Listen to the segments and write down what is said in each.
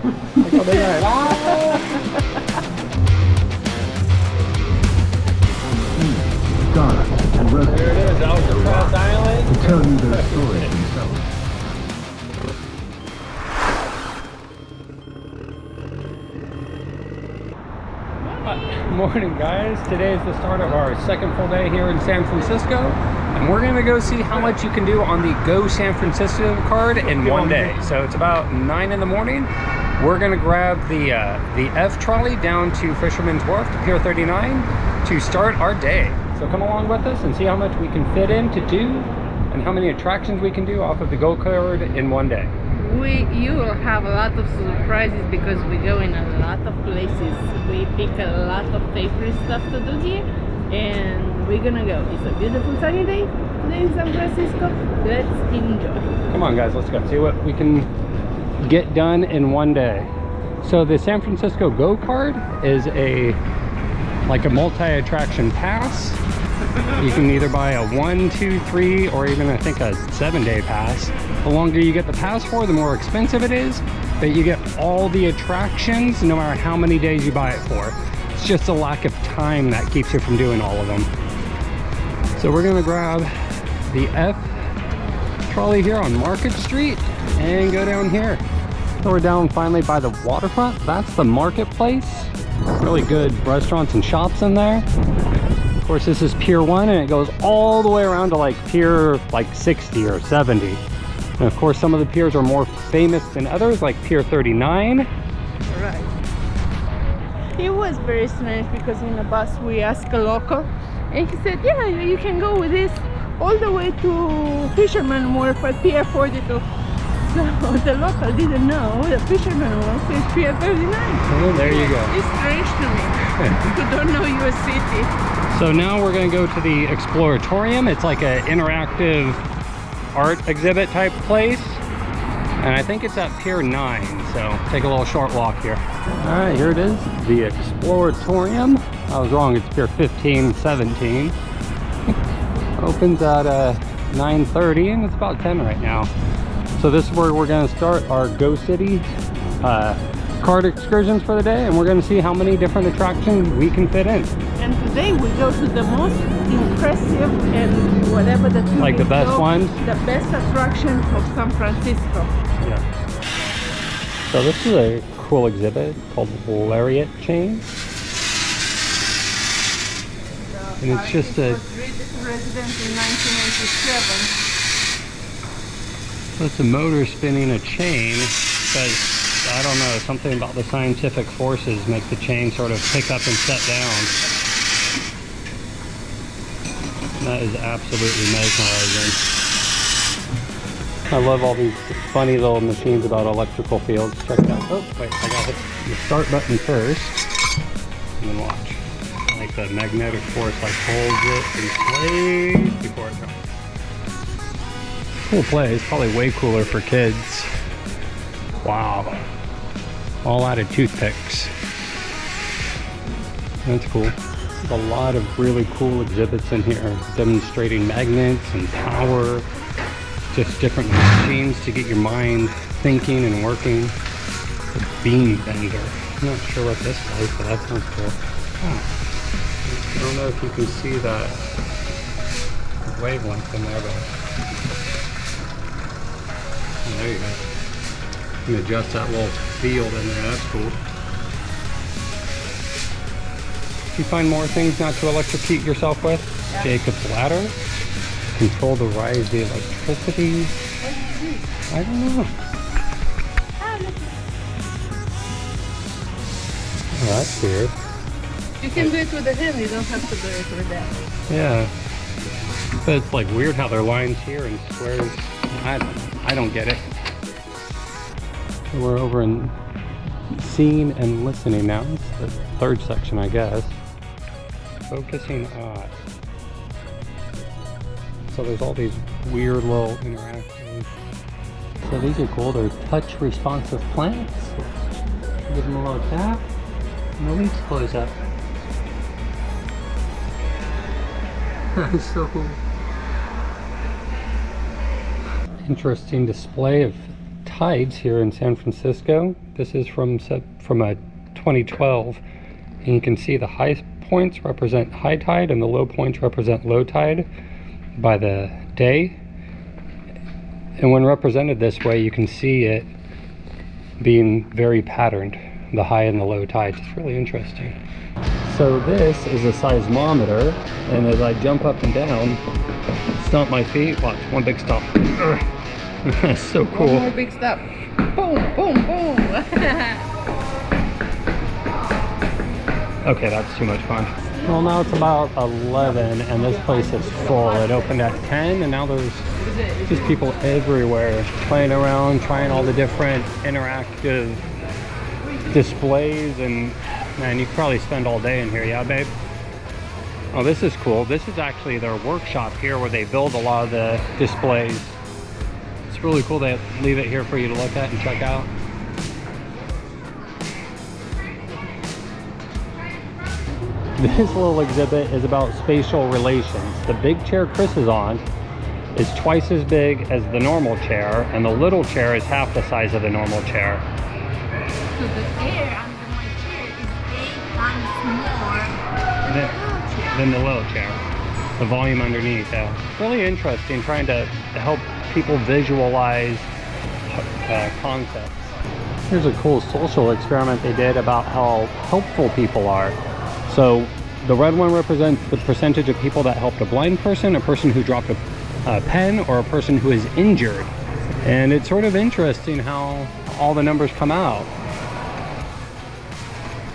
Look how big I am. There it is, Alcatraz Island. To tell you their stories themselves. Morning guys, today is the start of our second full day here in San Francisco, and we're gonna go see how much you can do on the Go San Francisco card in one day. So it's about 9 in the morning. We're gonna grab the F trolley down to Fisherman's Wharf to Pier 39 to start our day. So come along with us and see how much we can fit in to do and how many attractions we can do off of the Go card in one day. You will have a lot of surprises because we go in a lot of places. We pick a lot of favorite stuff to do here, and we're gonna go. It's a beautiful sunny day today in San Francisco. Let's enjoy. Come on guys, let's go see what we can get done in one day. So the San Francisco Go card is like a multi-attraction pass. You can either buy a 1, 2, 3, or even I think a 7-day pass. The longer you get the pass for, the more expensive it is, but you get all the attractions no matter how many days you buy it for. It's just a lack of time that keeps you from doing all of them. So we're gonna grab the F trolley here on Market Street and go down here. So we're down finally by the waterfront. That's the marketplace. Really good restaurants and shops in there. Of course, this is Pier 1 and it goes all the way around to like Pier 60 or 70. And of course, some of the piers are more famous than others, like Pier 39. Right. It was very strange because in the bus we asked a local and he said, yeah, you can go with this all the way to Fisherman Wharf at Pier 42. So the local didn't know the Fisherman Wharf is Pier 39. Oh, there you go. It's strange to me. You don't know your city. So now we're going to go to the Exploratorium. It's like an interactive art exhibit type place. And I think it's at Pier 9. So take a little short walk here. All right, here it is. The Exploratorium. I was wrong. It's Pier 15, 17. Opens at 9:30 and it's about 10 right now. So this is where we're going to start our Go City card excursions for the day, and we're going to see how many different attractions we can fit in. And today we go to the most impressive and whatever the like the best ones, the best attraction of San Francisco. Yeah. So this is a cool exhibit called Lariat Chain, and it's just a resident in 1987. So it's a motor spinning a chain, but I don't know, something about the scientific forces make the chain sort of pick up and set down. That is absolutely mesmerizing. I love all these funny little machines about electrical fields. Check it out. Oh, wait, I got to hit the start button first. And then watch. Like the magnetic force like holds it in place before it goes. Cool place, probably way cooler for kids. Wow. All out of toothpicks. That's cool. There's a lot of really cool exhibits in here, demonstrating magnets and power, just different machines to get your mind thinking and working. A beam bender. I'm not sure what this does, but that sounds cool. Oh. I don't know if you can see that wavelength in there, but oh, there you go. You can adjust that little field in there, that's cool. Do you find more things not to electrocute yourself with? Yeah. Jacob's ladder. Control the rise of the electricity. I don't know. Oh, that's weird. You can do it with a hand, you don't have to do it with that. Yeah. But it's like weird how there are lines here and squares. I don't get it. So we're over in seeing and listening now. It's the third section, I guess. Focusing on. So there's all these weird little interactions. So these are cool. They're touch responsive plants. Give them a little tap and the leaves close up. That's so cool. Interesting display of tides here in San Francisco. This is from 2012, and you can see the high points represent high tide and the low points represent low tide by the day. And when represented this way, you can see it being very patterned, the high and the low tides. It's really interesting. So this is a seismometer, and as I jump up and down, stomp my feet, watch, one big stomp. That's so cool. One more big step. Boom, boom, boom. Okay, that's too much fun. Well, now it's about 11 and this place is full. It opened at 10 and now there's just people everywhere playing around, trying all the different interactive displays, and man, you could probably spend all day in here, yeah, babe? Oh, this is cool. This is actually their workshop here where they build a lot of the displays. It's really cool. They leave it here for you to look at and check out. This little exhibit is about spatial relations. The big chair Chris is on is twice as big as the normal chair, and the little chair is half the size of the normal chair. So the air under my chair is 8 times more than the little chair. The volume underneath, yeah. Really interesting, trying to help people visualize concepts. Here's a cool social experiment they did about how helpful people are. So the red one represents the percentage of people that helped a blind person, a person who dropped a pen, or a person who is injured. And it's sort of interesting how all the numbers come out.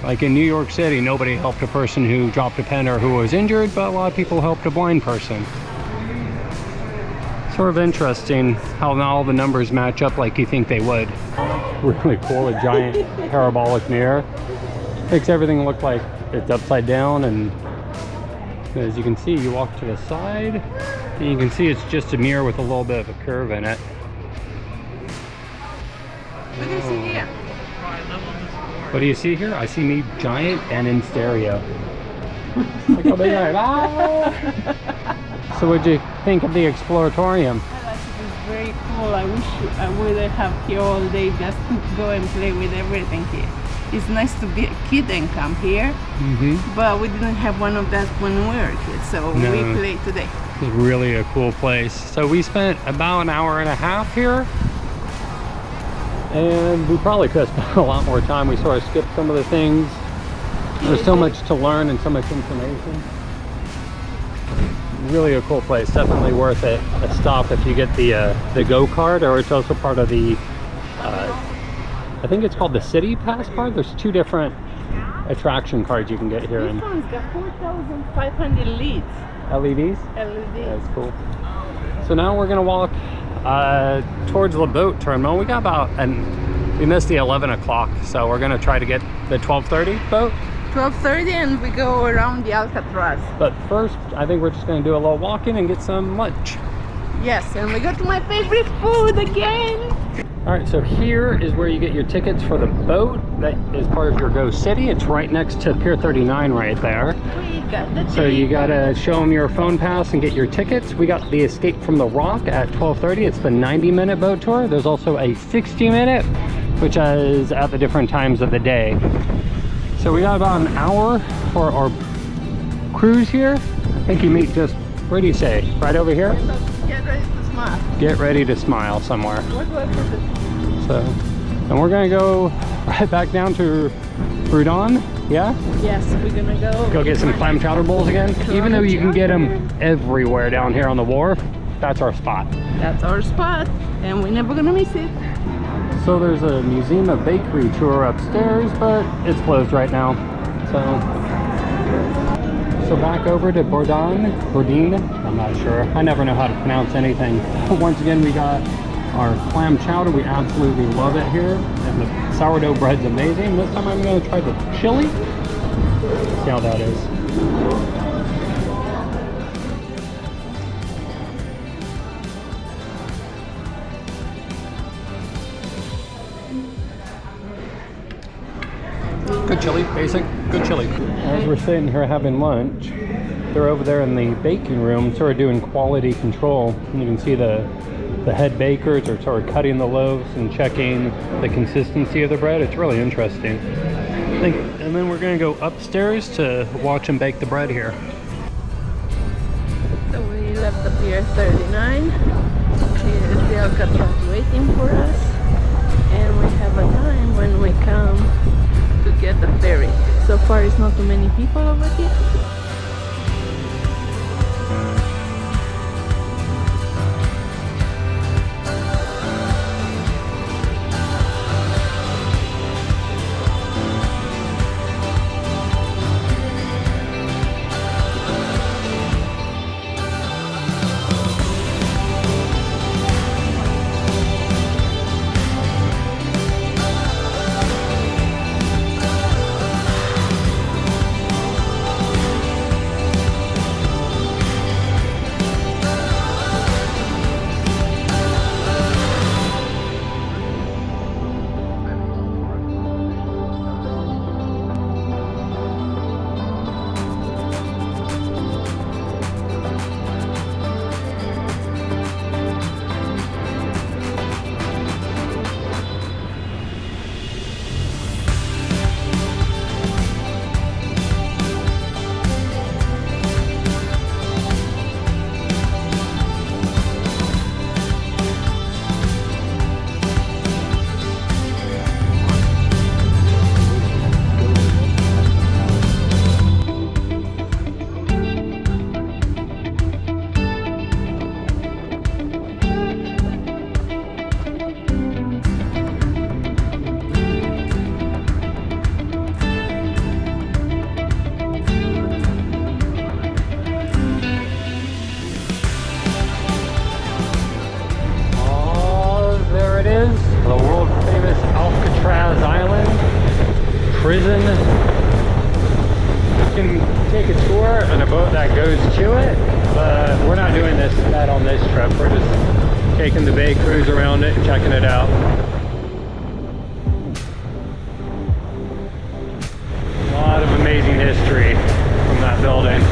Like in New York City, nobody helped a person who dropped a pen or who was injured, but a lot of people helped a blind person. Sort of interesting how now all the numbers match up like you think they would. Really cool, a giant parabolic mirror. Makes everything look like it's upside down, and as you can see, you walk to the side and you can see it's just a mirror with a little bit of a curve in it. What do you see here? What do you see here? I see me giant and in stereo. Like a big eye. Ah! So what'd you think of the Exploratorium? I like it. It's very cool. I wish I would have here all day just to go and play with everything here. It's nice to be a kid and come here, but we didn't have one of that when we were kids, so we played today. It's really a cool place. So we spent about an hour and a half here, and we probably could have spent a lot more time. We sort of skipped some of the things. There's so much to learn and so much information. Really a cool place. Definitely worth it. A stop if you get the go-kart, or it's also part of the I think it's called the City Pass card. There's 2 different attraction cards you can get here. This one's got 4,500 leads. LEDs? LEDs. That's cool. So now we're gonna walk towards the boat terminal. We got about, we missed the 11 o'clock, so we're gonna try to get the 12:30 boat. 12:30 and we go around the Alcatraz. But first, I think we're just gonna do a little walking and get some lunch. Yes, and we go to my favorite food again. All right, so here is where you get your tickets for the boat. That is part of your Go City. It's right next to Pier 39 right there. We got the So you gotta show them your phone pass and get your tickets. We got the Escape from the Rock at 12:30. It's the 90-minute boat tour. There's also a 60-minute, which is at the different times of the day. So we got about an hour for our cruise here. I think you meet just, where do you say? Right over here? Get ready to smile. Get ready to smile somewhere. Where do I put it? So, and we're gonna go right back down to Rudon, yeah? Yes, we're gonna Go get some clam chowder bowls again. Even though you can get them everywhere down here on the wharf, that's our spot. That's our spot, and we're never gonna miss it. So there's a museum of bakery tour upstairs, but it's closed right now. So back over to Bourdin, I'm not sure. I never know how to pronounce anything. But once again, we got our clam chowder. We absolutely love it here. And the sourdough bread's amazing. This time I'm gonna try the chili. See how that is. Good chili, basic, good chili. As we're sitting here having lunch, they're over there in the baking room, sort of doing quality control. You can see the the head bakers are sort of cutting the loaves and checking the consistency of the bread. It's really interesting. And then we're gonna go upstairs to watch them bake the bread here. So we left the Pier 39. Here's the Alcatraz waiting for us. And we have a time when we come to get the ferry. So far it's not too many people over here. The world famous Alcatraz Island prison. You can take a tour on a boat that goes to it, but we're not doing that on this trip. We're just taking the bay cruise around it, checking it out. A lot of amazing history from that building.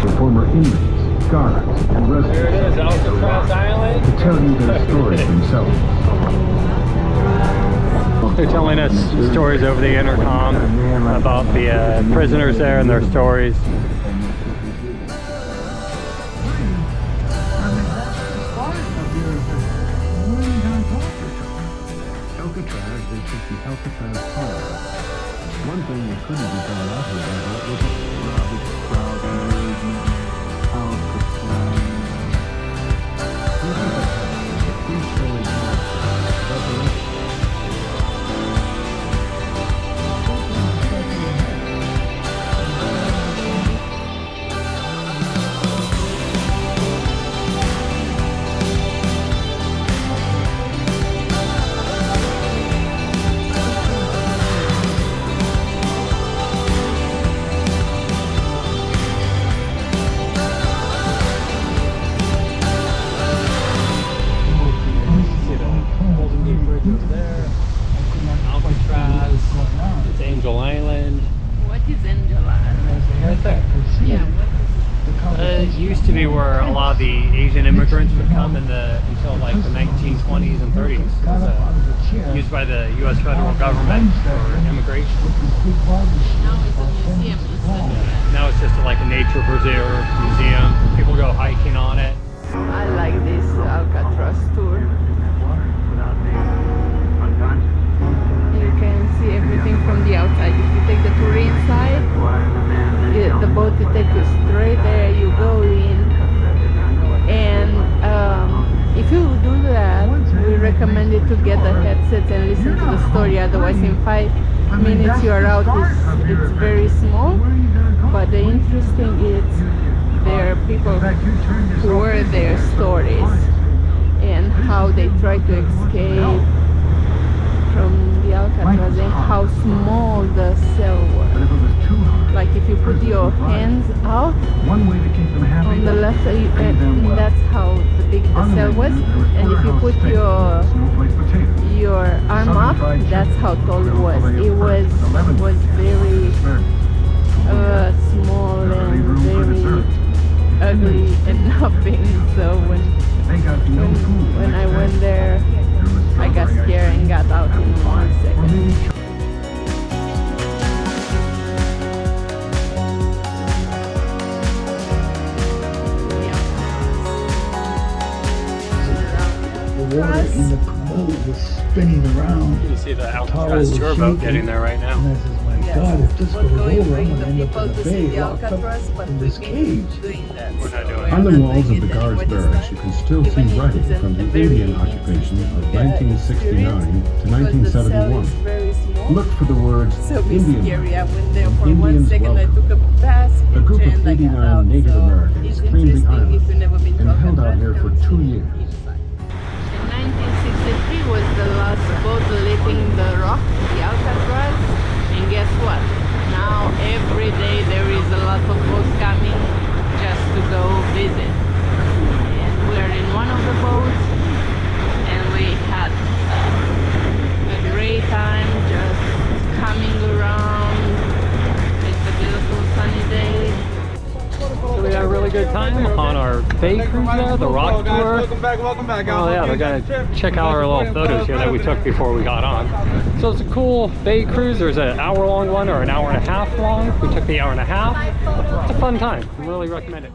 The former inmates, guards, and residents. There it is, Alcatraz Island. To tell you their stories themselves. They're telling us stories over the intercom about the prisoners there and their stories. Alcatraz is just the Alcatraz Island. One thing that couldn't be done out here was the rubbish crowd and Alcatraz. This is a three-story house. It used to be where a lot of the Asian immigrants would come until like the 1920s and 30s. It was used by the U.S. federal government for immigration. Now it's a museum. Now it's just like a nature preserve museum. People go hiking on it. I like this Alcatraz tour. You can see everything from the outside. If you take the tour inside, the boat will take you straight there. You go in, and if you do that, we recommend it to get the headsets and listen to the story. Otherwise, in 5 minutes you are out. It's very small, but the interesting is there are people who were their stories and how they try to escape from the Alcatraz and how small the cell was. Like if you put your hands out on the left side, and that's how big the cell was, and if you put your arm up, that's how tall it was. It was very small and very ugly and nothing. So when I went there, I got scared and got out in 1 second. The water in the boat was spinning around. You can see the Alcatraz tour boat getting there right now. And I says, my God, if this goes over, I'm going to end up in the bay locked up in this cage. We're not doing it. On the walls of the guards' barracks, you can still see writing from the Indian occupation of 1969 to 1971. Look for the words So Indian. scary. I went there for 1 Indians second. I welcome. took a fast A group picture of and I got 89 out. Native So Americans it's claimed the interesting island if you've never been to and held out Alcatraz, here for come 2 see years. each side. In 1963 was the last boat leaving the rock, the Alcatraz, and guess what? Now every day there is a lot of boats coming just to go visit. And we're in one of the boats, and we had a great time just coming around. It's a beautiful sunny day. So we had a really good time on our bay cruise there, the rock tour. Welcome back. Oh yeah, we're gonna check out our little photos here that we took before we got on. So it's a cool bay cruise. There's an hour-long one or an hour and a half long. We took the hour and a half. It's a fun time. I really recommend it.